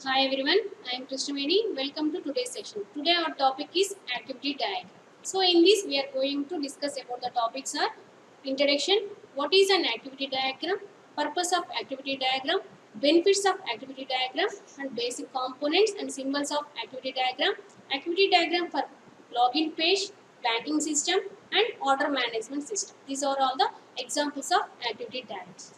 Hi everyone, I am Krishnaveni. Welcome to today's session. Today our topic is activity diagram. So in this we are going to discuss about the topics are introduction, what is an activity diagram, purpose of activity diagram, benefits of activity diagram and basic components and symbols of activity diagram for login page, banking system and order management system. These are all the examples of activity diagrams.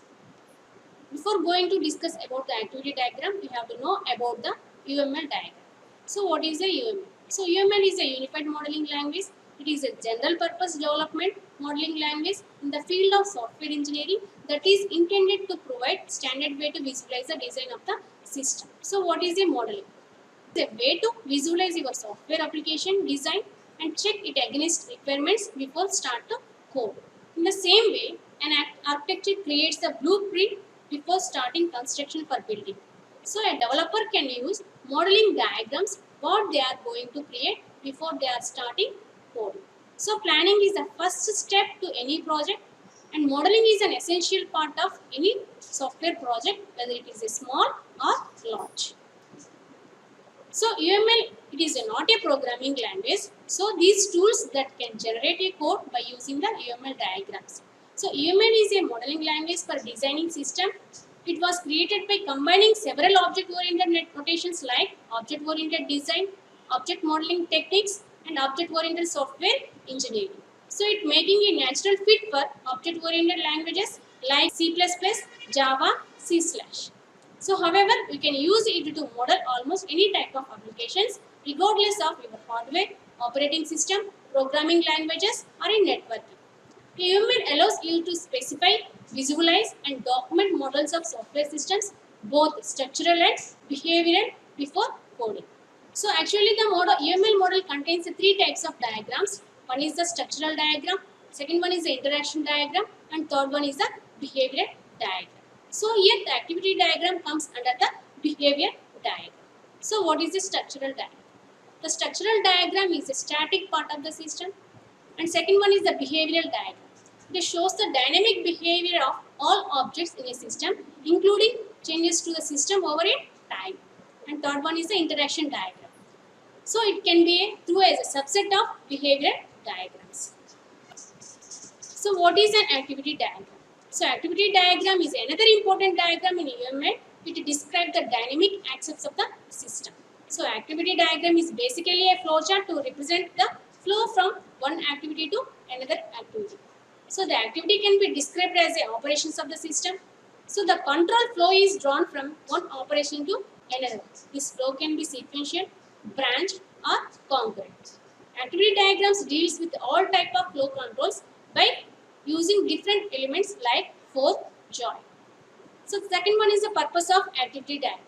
Before going to discuss about the activity diagram, we have to know about the UML diagram. So what is a UML? So UML is a unified modeling language. It is a general purpose development modeling language in the field of software engineering that is intended to provide standard way to visualize the design of the system. So what is a modeling? It's a way to visualize your software application design and check it against requirements before start to code. In the same way, an architecture creates the blueprint before starting construction for building. So a developer can use modeling diagrams what they are going to create before they are starting coding. So planning is the first step to any project and modeling is an essential part of any software project whether it is a small or large. So UML, it is not a programming language. So these tools that can generate a code by using the UML diagrams. So UML is a modeling language for designing system. It was created by combining several object-oriented notations like object-oriented design, object modeling techniques, and object-oriented software engineering. So it making a natural fit for object-oriented languages like C++, Java, C/. So, however, you can use it to model almost any type of applications regardless of your hardware, operating system, programming languages or in networking. UML allows you to specify, visualize and document models of software systems, both structural and behavioral before coding. So actually the model, UML model contains three types of diagrams. One is the structural diagram, second one is the interaction diagram and third one is the behavior diagram. So here the activity diagram comes under the behavior diagram. So what is the structural diagram? The structural diagram is a static part of the system and second one is the behavioral diagram. It shows the dynamic behavior of all objects in a system including changes to the system over a time. And third one is the interaction diagram. So it can be through as a subset of behavior diagrams. So what is an activity diagram? So activity diagram is another important diagram in UML. It describes the dynamic aspects of the system. So activity diagram is basically a flowchart to represent the flow from one activity to another activity. So the activity can be described as the operations of the system. So the control flow is drawn from one operation to another. This flow can be sequential, branch or concurrent. Activity diagrams deals with all type of flow controls by using different elements like force, join. So the second one is the purpose of activity diagram.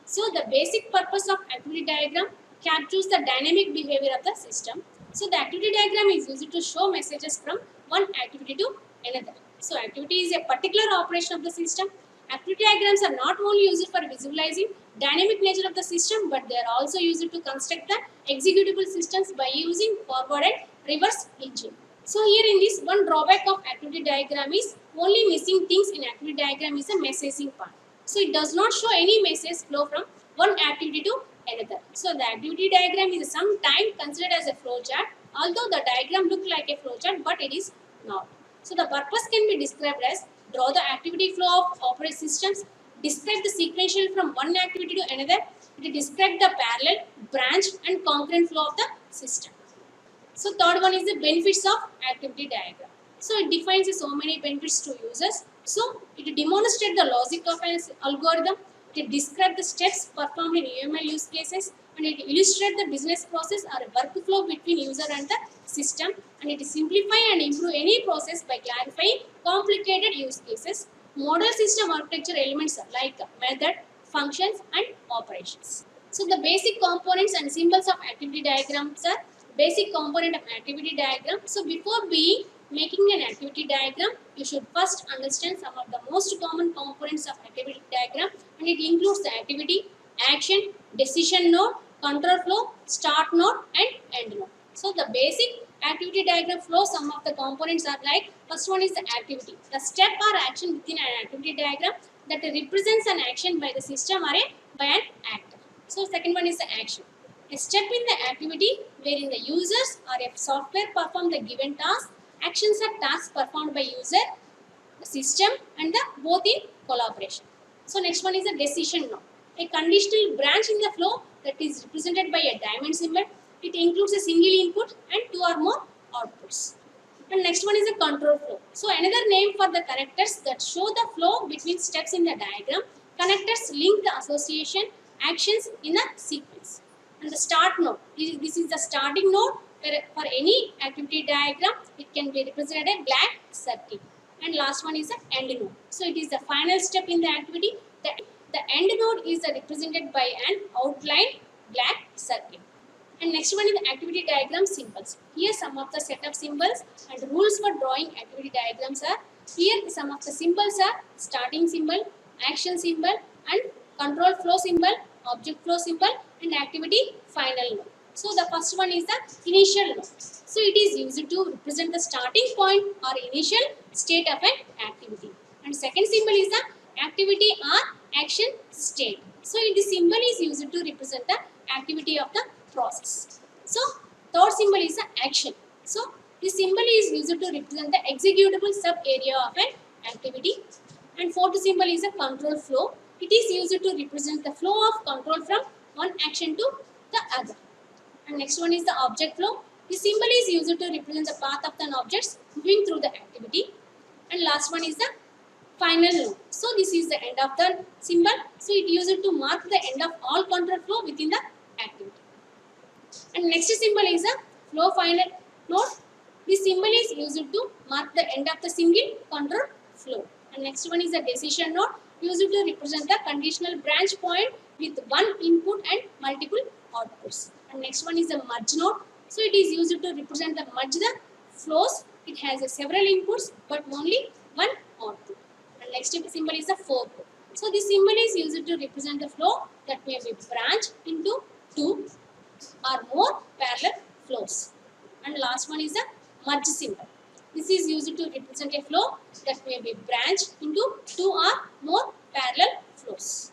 So the basic purpose of activity diagram captures the dynamic behavior of the system. So the activity diagram is used to show messages from one activity to another. So activity is a particular operation of the system. Activity diagrams are not only used for visualizing dynamic nature of the system, but they are also used to construct the executable systems by using forward and reverse engine. So here in this, one drawback of activity diagram is only missing things in activity diagram is a messaging part. So it does not show any message flow from one activity to another. So the activity diagram is sometimes considered as a flow chart, although the diagram looks like a flow chart, but it is not. So the purpose can be described as draw the activity flow of operating systems, describe the sequential from one activity to another, it describe the parallel, branch and concurrent flow of the system. So third one is the benefits of activity diagram. So it defines so many benefits to users. So it demonstrates the logic of an algorithm. It describes the steps performed in UML use cases and it illustrates the business process or workflow between user and the system and it simplify and improve any process by clarifying complicated use cases. Model system architecture elements like method, functions and operations. So the basic components and symbols of activity diagrams are basic component of activity diagram. So before making an activity diagram, you should first understand some of the most common components of activity diagram and it includes the activity, action, decision node, control flow, start node and end node. So the basic activity diagram flow, some of the components are like first one is the activity. The step or action within an activity diagram that represents an action by the system or by an actor. So second one is the action. A step in the activity wherein the users or a software perform the given task. Actions are tasks performed by user, the system, and the both in collaboration. So next one is a decision node. A conditional branch in the flow that is represented by a diamond symbol. It includes a single input and two or more outputs. And next one is a control flow. So another name for the connectors that show the flow between steps in the diagram. Connectors link the association actions in a sequence. And the start node. This is the starting node where for any activity diagram it can be represented a black circle. And last one is the end node. So it is the final step in the activity. The end node is represented by an outlined black circle. And next one is the activity diagram symbols. Here some of the set of symbols and rules for drawing activity diagrams are. Here some of the symbols are starting symbol, action symbol, and control flow symbol, object flow symbol, and activity final node. So the first one is the initial node. So it is used to represent the starting point or initial state of an activity. And second symbol is the activity or action state. So this symbol is used to represent the activity of the process. So third symbol is the action. So this symbol is used to represent the executable sub area of an activity. And fourth symbol is the control flow. It is used to represent the flow of control from one action to the other. And next one is the object flow. This symbol is used to represent the path of the objects moving through the activity. And last one is the final node. So this is the end of the symbol. So it used to mark the end of all control flow within the activity. And next symbol is a flow final node. This symbol is used to mark the end of the single control flow. And next one is the decision node, used to represent the conditional branch point with one input and multiple outputs. And next one is the merge node. So it is used to represent the merge the flows. It has several inputs but only one output. And next symbol is the fork. So this symbol is used to represent the flow that may be branched into two or more parallel flows. And last one is the merge symbol. This is used to represent a flow that may be branched into two or more parallel flows.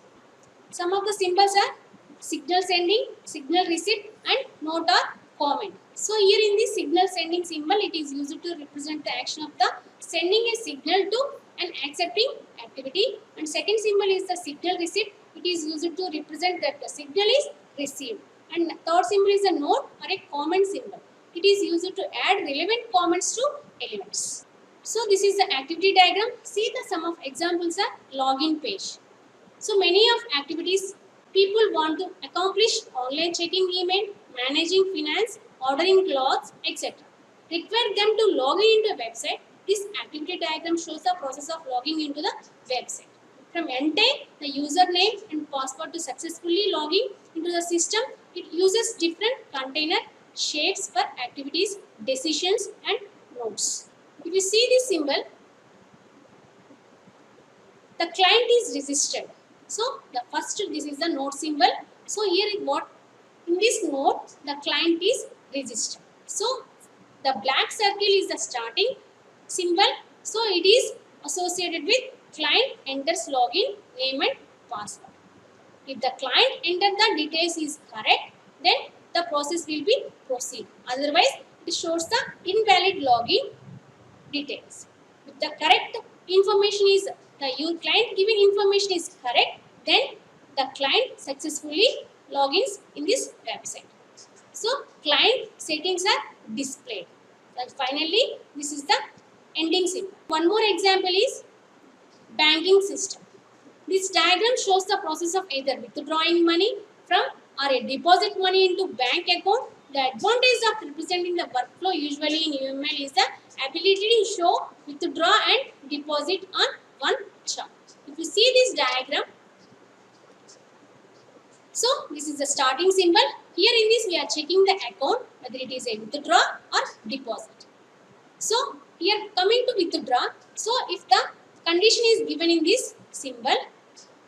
Some of the symbols are signal sending, signal receipt, and note or comment. So here in this signal sending symbol, it is used to represent the action of the sending a signal to an accepting activity. And second symbol is the signal receipt. It is used to represent that the signal is received. And third symbol is a note or a comment symbol. It is used to add relevant comments to elements. So this is the activity diagram. See the some of examples are login page. So many of activities people want to accomplish: online checking email, managing finance, ordering clothes, etc. Require them to log in into a website. This activity diagram shows the process of logging into the website. From enter the username and password to successfully logging into the system, it uses different container shapes for activities, decisions, and nodes. If you see this symbol, the client is registered. So the first, this is the node symbol. So here what in this node the client is registered. So the black circle is the starting symbol. So it is associated with client enters login name and password. If the client enter the details is correct, then the process will be proceed. Otherwise, it shows the invalid login details. If the correct information is the client given information is correct, then the client successfully logins in this website. So client settings are displayed. And finally, this is the ending symbol. One more example is banking system. This diagram shows the process of either withdrawing money from or a deposit money into bank account. The advantage of representing the workflow usually in UML is the ability to show withdraw and deposit on one chart. If you see this diagram, so this is the starting symbol. Here in this we are checking the account whether it is a withdraw or deposit. So here coming to withdraw, so if the condition is given in this symbol,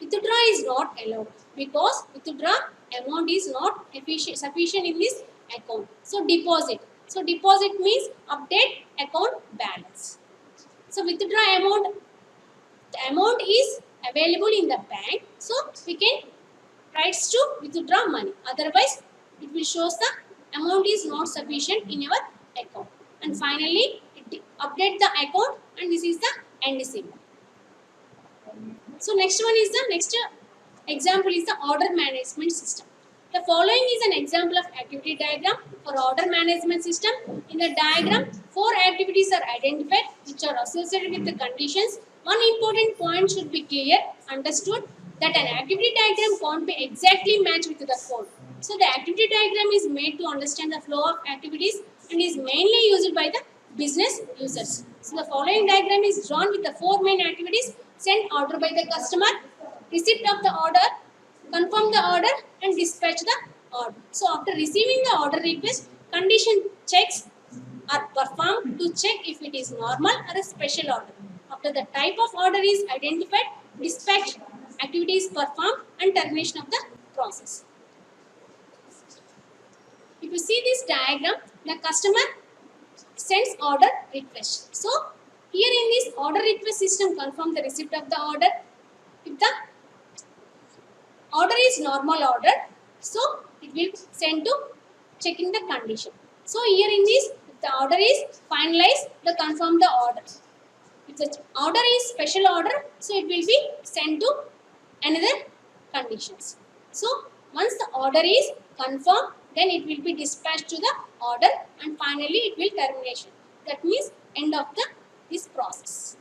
withdraw is not allowed because withdraw amount is not sufficient in this account. So deposit. So deposit means update account balance. So withdraw amount, the amount is available in the bank, so we can tries to withdraw money. Otherwise, it will shows the amount is not sufficient in your account. And finally, it update the account, and this is the end symbol. So next one is the next example is the order management system. The following is an example of activity diagram for order management system. In the diagram, 4 activities are identified which are associated with the conditions. One important point should be clear, understood, that an activity diagram can't be exactly matched with the code. So the activity diagram is made to understand the flow of activities and is mainly used by the business users. So the following diagram is drawn with the 4 main activities: send order by the customer, receipt of the order, confirm the order, and dispatch the order. So after receiving the order request, condition checks are performed to check if it is normal or a special order. After the type of order is identified, dispatch activity is performed and termination of the process. If you see this diagram, the customer sends order request. So here in this order request system confirm the receipt of the order. If the order is normal order, so it will send to checking the condition. So here in this, if the order is finalized, the confirm the order. If the order is special order, so it will be sent to another conditions. So once the order is confirmed, then it will be dispatched to the order, and finally it will termination. That means end of the this process.